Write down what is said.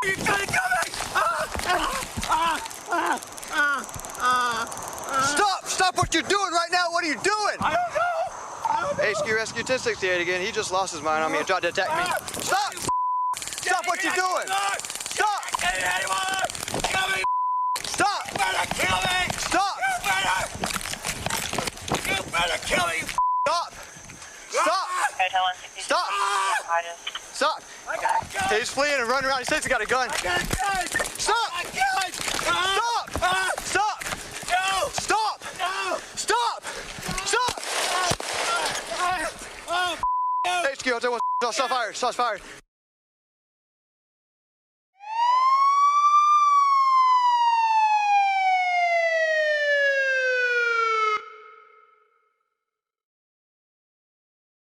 you gonna kill me? Stop what you're doing right now. What are you doing? I don't know. HQ Rescue 1068 again. He just lost his mind on me and tried to attack me. Stop! Stop what you're doing! Stop! Stop! You better kill me! Stop! You better kill me! Stop! Stop! Stop! Stop! I got a gun! He's fleeing and running around. He says he got a gun. I got a gun! Stop! I got a gun! Stop! Stop! No! Stop! No! Stop! Stop! Oh, HQ, Hotel 1, shots fired. Shots fired.